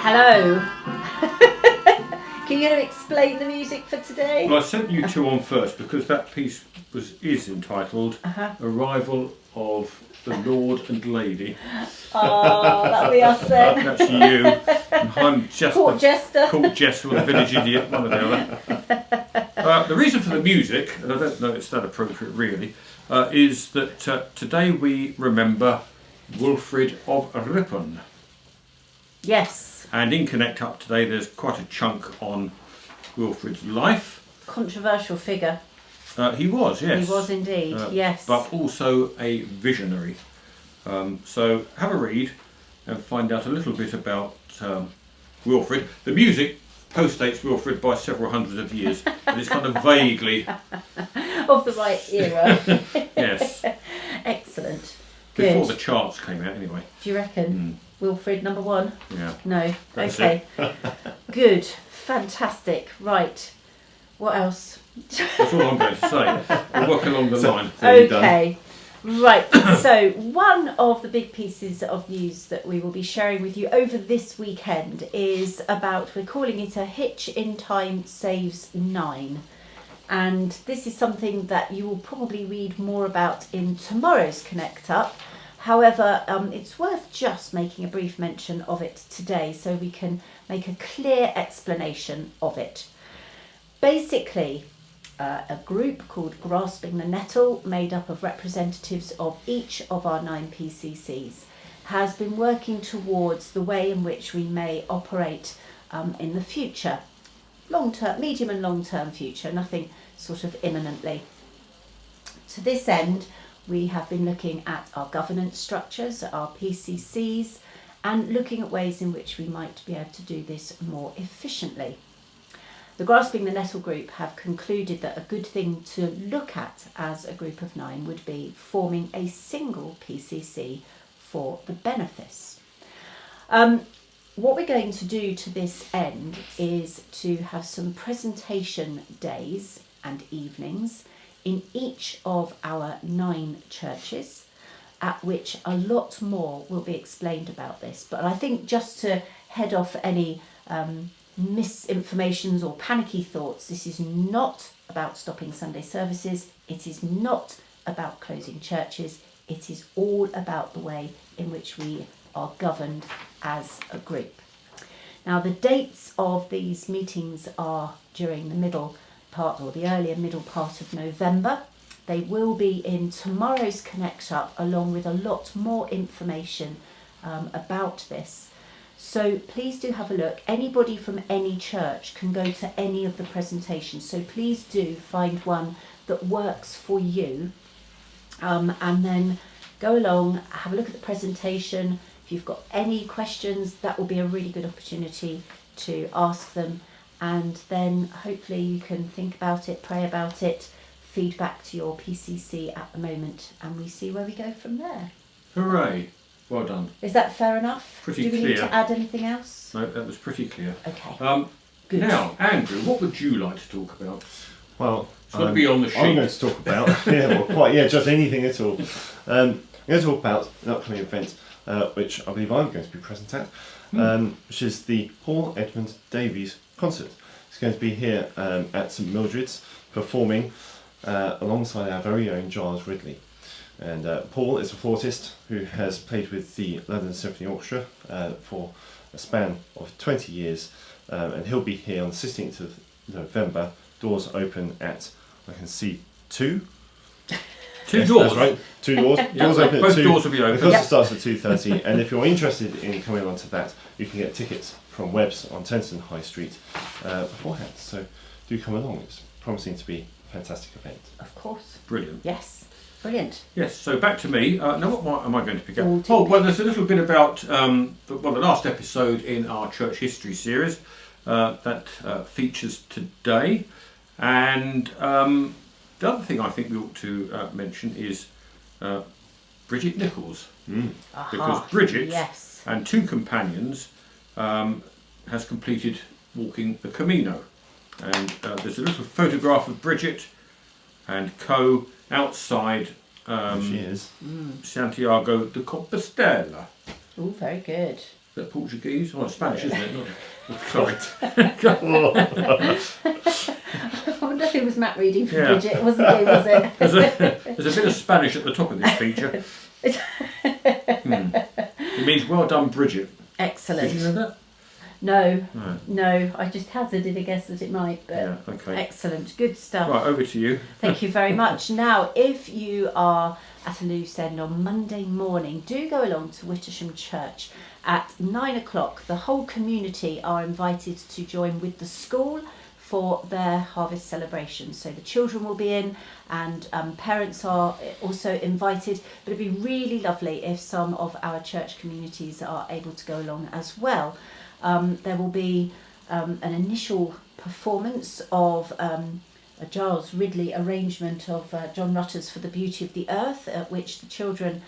Hello. Can you explain the music for today? Well, I sent you two on first because that piece is entitled Arrival of the Lord and Lady. Oh, that'll be us then. That's you. And I'm just Court jester. Court jester or the village idiot, one or the other. The reason for the music, and I don't know it's that appropriate really, is that today we remember Wilfrid of Ripon. Yes. And in Connect Up today there's quite a chunk on Wilfrid's life. Controversial figure. He was, yes. He was indeed, yes. But also a visionary. So have a read and find out a little bit about Wilfrid. The music postdates Wilfrid by several hundreds of years, but it's kind of vaguely... of the right era. Yes. Excellent. Good. Before the charts came out anyway. Do you reckon? Wilfrid number one? Yeah. No. That's okay. Good. Fantastic. Right. What else? That's all I'm going to say. We'll work along the line. Okay. Right. So one of the big pieces of news that we will be sharing with you over this weekend is about, we're calling it a Hitch in Time Saves 9. And this is something that you will probably read more about in tomorrow's Connect Up. However, it's worth just making a brief mention of it today so we can make a clear explanation of it. Basically, a group called Grasping the Nettle, made up of representatives of each of our 9 PCCs, has been working towards the way in which we may operate in the future. Long-term, medium and long-term future, nothing sort of imminently. To this end, we have been looking at our governance structures, our PCCs, and looking at ways in which we might be able to do this more efficiently. The Grasping the Nettle group have concluded that a good thing to look at as a group of 9 would be forming a single PCC for the benefice. What we're going to do to this end is to have some presentation days and evenings in each of our 9 churches, at which a lot more will be explained about this. But I think just to head off any misinformations or panicky thoughts, this is not about stopping Sunday services, it is not about closing churches, it is all about the way in which we are governed as a group. Now, the dates of these meetings are during the middle part, or the earlier middle part of November. They will be in tomorrow's Connect Up, along with a lot more information about this. So please do have a look. Anybody from any church can go to any of the presentations. So please do find one that works for you, and then go along, have a look at the presentation. If you've got any questions, that will be a really good opportunity to ask them. And then hopefully you can think about it, pray about it, feed back to your PCC at the moment, and we see where we go from there. Hooray. Well done. Is that fair enough? Pretty Do we clear. need to add anything else? No, that was pretty clear. Okay. Good. Now, Andrew, what would you like to talk about? Well, It's got to be on the sheet. I'm going to talk about, just anything at all. I'm going to talk about an upcoming event, which I believe I'm going to be present at, which is the Paul Edmund Davies concert. It's going to be here at St Mildred's, performing alongside our very own Giles Ridley. And Paul is a flautist who has played with the London Symphony Orchestra for a span of 20 years, and he'll be here on the 16th of November. Doors open at, I can see, 2. Two doors. That's right, 2 doors. Doors open both at 2. doors will be open. The concert starts at 2:30, and if you're interested in coming along to that, you can get tickets from Webb's on Tennyson High Street beforehand. So do come along. It's promising to be a fantastic event. Of course. Brilliant. Yes. Brilliant. Yes, so back to me. Now, what am I going to pick up? Oh, Well, there's a little bit about the last episode in our church history series that features today. And the other thing I think we ought to mention is Bridget Nichols. Because Bridget and 2 companions has completed walking the Camino. And there's a little photograph of Bridget and Co outside She is. Santiago de Compostela. Oh, very good. that Portuguese? Oh, it's Spanish, isn't it? Sorry. I wonder if it was Matt reading for Yeah. Bridget. It wasn't you, was it? There's a bit of Spanish at the top of this feature. It means well done, Bridget. Excellent. Did you know that? No, No. no, I just hazarded a guess that it might, but Yeah, okay. excellent, good stuff. Right, over to you. Thank you very much. Now, if you are at a loose end on Monday morning, do go along to Wittersham Church at 9 o'clock. The whole community are invited to join with the school for their harvest celebration. So the children will be in, and parents are also invited, but it'd be really lovely if some of our church communities are able to go along as well. There will be an initial performance of a Giles Ridley arrangement of John Rutter's For the Beauty of the Earth, at which the children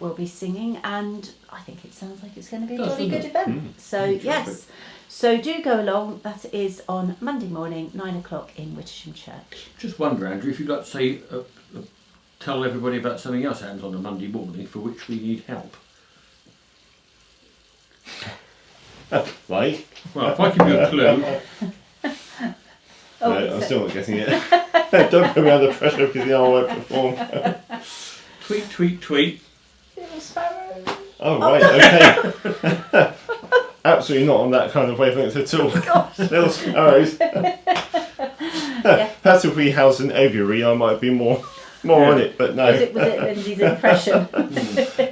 will be singing, and I think it sounds like it's going to be a jolly good event. So yes, so do go along. That is on Monday morning, 9 o'clock in Wittersham Church. Just wonder, Andrew, if you'd like to say, tell everybody about something else that happens on a Monday morning for which we need help. Like? Well, if I give you a clue, Oh, No, I'm so- still not getting it. Don't put me under pressure because I won't perform. tweet, tweet, tweet. Little sparrow. Oh, right, okay. Absolutely not on that kind of wavelength at all. Little sparrows. Perhaps if we housed an aviary, I might be more on it, but no. Was it Lindsay's impression?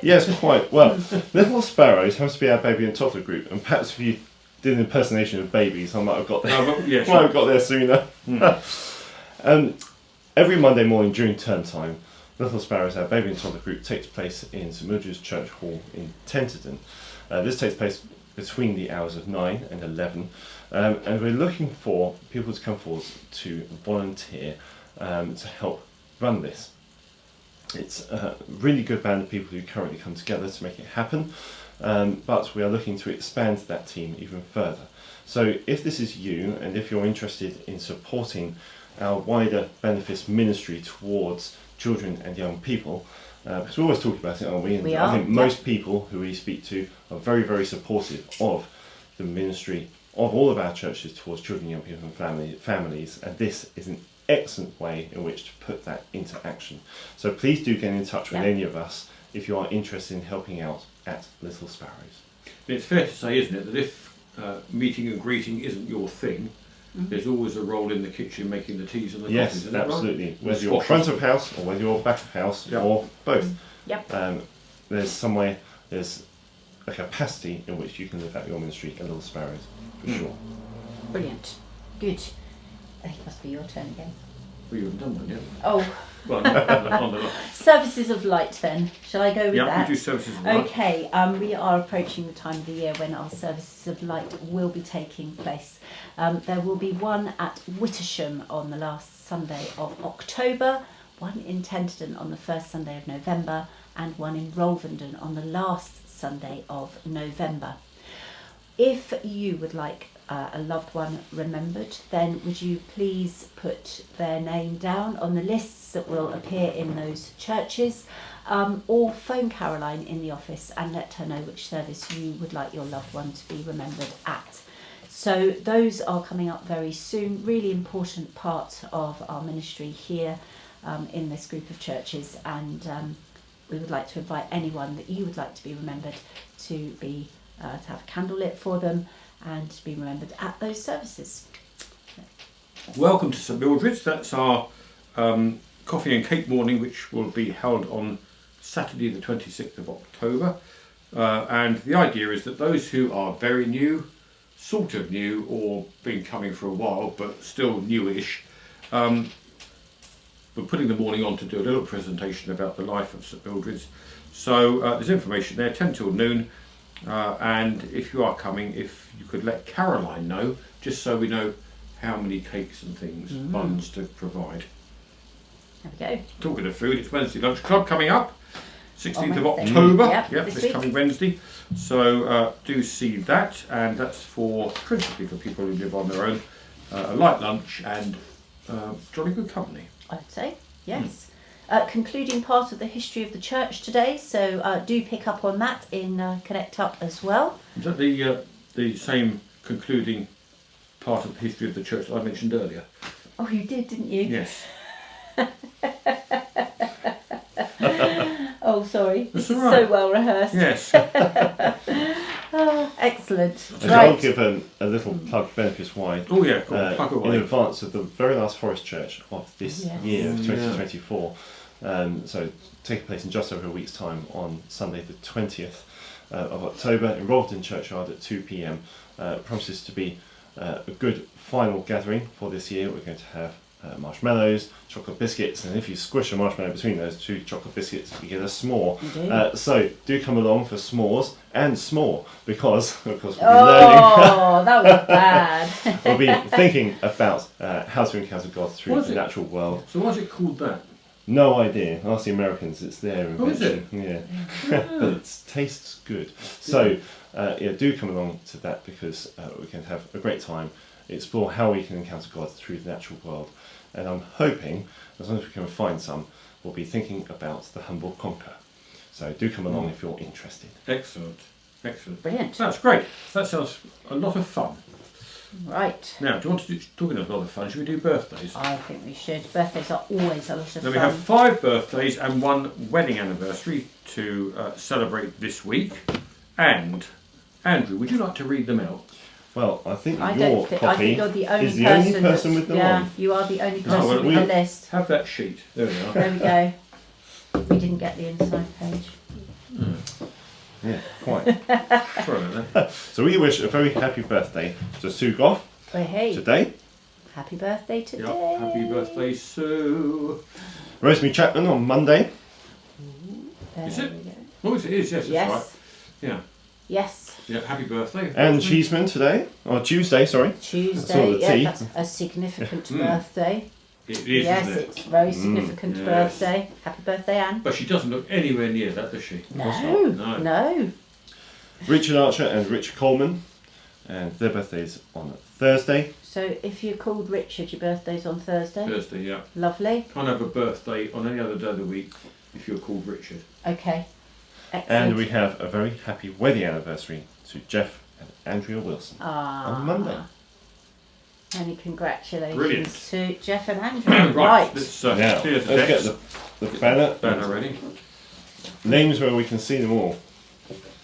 Yes, quite. Well, Little Sparrows has to be our baby and toddler group, and perhaps if you did an impersonation of babies, I might have got there. No, but, yeah, Might sure. have got there sooner. Every Monday morning during term time, Little Sparrows, our baby and toddler group, takes place in St Mildred's Church Hall in Tenterden. This takes place between the hours of 9 and 11, and we're looking for people to come forward to volunteer to help run this. It's a really good band of people who currently come together to make it happen, but we are looking to expand that team even further. So if this is you, and if you're interested in supporting our wider benefits ministry towards children and young people, because we always talk about it, aren't we? And We I are, think most people who we speak to are very, very supportive of the ministry of all of our churches towards children, young people and families, and this is an excellent way in which to put that into action. So please do get in touch with any of us if you are interested in helping out at Little Sparrows. It's fair to say, isn't it, that if meeting and greeting isn't your thing, there's always a role in the kitchen making the teas and the coffees, Yes, isn't it, right? absolutely. Whether The you're squashes. front of house or whether you're back of house or both. Yep. There's a capacity in which you can live out your ministry at Little Sparrows, for sure. Brilliant. Good. I think it must be your turn again. Well, you haven't done one yet. Oh, Well, on the services of light then. Shall I go with yeah, that? we do services of light. Okay, we are approaching the time of the year when our services of light will be taking place. There will be one at Wittersham on the last Sunday of October, one in Tenterden on the first Sunday of November, and one in Rolvenden on the last Sunday of November. If you would like a loved one remembered, then would you please put their name down on the lists that will appear in those churches, or phone Caroline in the office and let her know which service you would like your loved one to be remembered at. So those are coming up very soon, really important part of our ministry here in this group of churches, and we would like to invite anyone that you would like to be remembered to be to have a candle lit for them and to be remembered at those services. Welcome to St Mildred's. That's our coffee and cake morning, which will be held on Saturday the 26th of October. And the idea is that those who are very new, sort of new, or been coming for a while but still newish, we're putting the morning on to do a little presentation about the life of St Mildred's. So there's information there, 10 till noon. And if you are coming, if you could let Caroline know, just so we know how many cakes and things, buns to provide. There we go. Talking of food, it's Wednesday Lunch Club coming up, 16th of Wednesday. October, Yep, this this week. coming Wednesday. So do see that, and that's principally for people who live on their own, a light lunch and jolly good company. I'd say, yes. concluding part of the history of the church today, so do pick up on that in Connect Up as well. Is that the same concluding part of the history of the church that I mentioned earlier? Oh, you did, didn't you? Yes. Oh, sorry. This is all right. so well rehearsed. Yes. Oh, excellent. And Right. I'll give a little plug, benefits why. Oh yeah, go on, plug In away. advance of the very last Forest Church of this Yes. year, of Yeah. 2024. So taking place in just over a week's time on Sunday the 20th of October, involved in Churchyard at 2 p.m. Promises to be a good final gathering for this year. We're going to have marshmallows, chocolate biscuits, and if you squish a marshmallow between those two chocolate biscuits, you get a s'more. You do. So do come along for s'mores and s'more, because of course we'll be learning. Oh, that was bad. We'll be thinking about how to encounter God through What is the it? natural world. So why is it called that? No idea. Ask the Americans. It's their Oh, is invention. Yeah, but it tastes good. So yeah, do come along to that, because we can have a great time, explore how we can encounter God through the natural world, and I'm hoping, as long as we can find some, we'll be thinking about the humble conqueror. So do come along if you're interested. Excellent. Excellent. Brilliant. That's great. That sounds a lot of fun. Right. Now, do you want to do, talking of a lot of fun, should we do birthdays? I think we should. Birthdays are always a lot of Now fun. we have 5 birthdays and 1 wedding anniversary to celebrate this week. And, Andrew, would you like to read them out? Well, I think I your think copy you're the only is the only person, person with them yeah, on. you are the only Oh, person well, with the list. Have that sheet. There we are. There we go. We didn't get the inside page. Yeah, quite. Sorry about that. So we wish a very happy birthday to Sue Goff Oh, hey. today, Happy birthday today. Yep. Happy birthday, Sue. Rosemary Chapman on Monday, There Is it? we go. Oh, yes, it is. Yes, that's Yes. right. Yeah. Yes. Yeah. Happy birthday. Anne Rosemary. Cheeseman today, or Tuesday, sorry. Tuesday. the Yeah, tea. that's a significant Mm. birthday. It is, Yes, isn't it? it's a very significant Yes. birthday. Happy birthday, Anne. But she doesn't look anywhere near that, does she? No, No. no. Richard Archer and Richard Coleman, and their birthdays on Thursday. So if you're called Richard, your birthday's on Thursday. Thursday, yeah. Lovely. Can't have a birthday on any other day of the week if you're called Richard. Okay. Excellent. And we have a very happy wedding anniversary to Jeff and Andrea Wilson on Monday. Many congratulations Brilliant. to Jeff and Andrew. Right, let's Now, clear the let's get decks. the banner, Banner ready. names where we can see them all.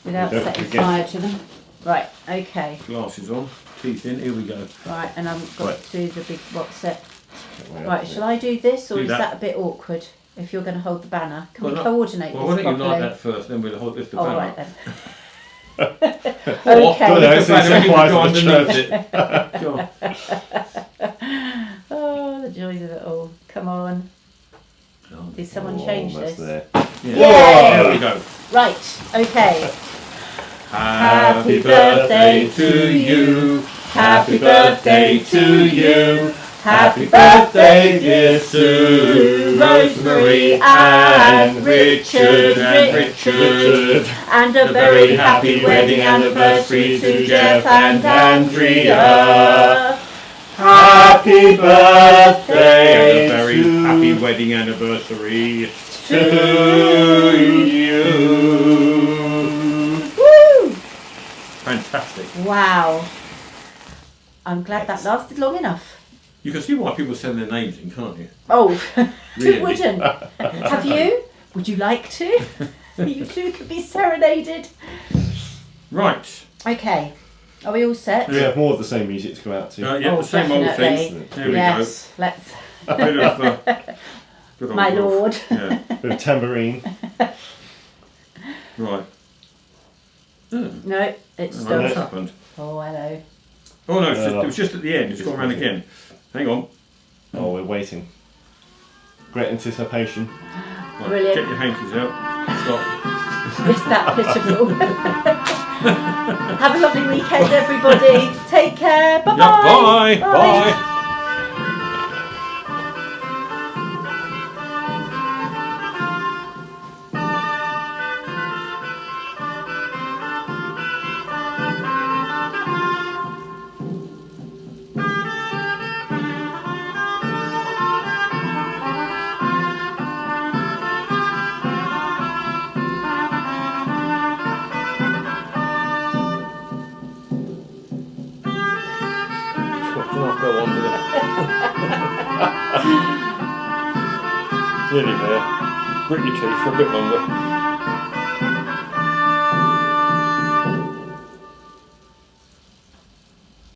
Without Don't setting forget. fire to them. Right, okay. Glasses on, teeth in, here we go. Right, and I've got Right. to do the big box set. Get way up Right, there. shall I do this, or Do is that. that a bit awkward if you're going to hold the banner? Can Well, we no- coordinate Well, why this don't you properly? light that first, then we'll lift the All banner right up. then. Or Okay. lift the banner and you Supplies can go of the underneath it. Go on. Oh, the joys of it all. Come on. Did someone change Almost this? there. Yeah. There we go. Right, okay. Happy birthday to you. Happy birthday to you. Happy birthday, dear Sue, Rosemary, and Richard, And a very happy wedding anniversary to Jeff and Andrea. Happy birthday And a very to happy wedding anniversary. to you. Woo! Fantastic. Wow. I'm glad that lasted long enough. You can see why people send their names in, can't you? Oh, Really? who wouldn't? Have you? Would you like to? You two could be serenaded. Right. Okay. Are we all set? We have more of the same music to go out to. Yeah, Oh, the same old definitely. thing. There we Yes, let's. go. Bit of, good old My Wolf. lord. Yeah. Bit of tambourine. Right. No, it's Oh, still. what's happened? Oh, hello. Oh no, it was just at the end. It's gone round again. Hang on. Oh, we're waiting. Great anticipation. Right, Brilliant. Get your hankies out. Stop. It's that pitiful. Have a lovely weekend, everybody. Take care. Bye-bye. Yeah, bye. Bye. I'll go on with it. Nearly there. Grit your teeth for a bit longer.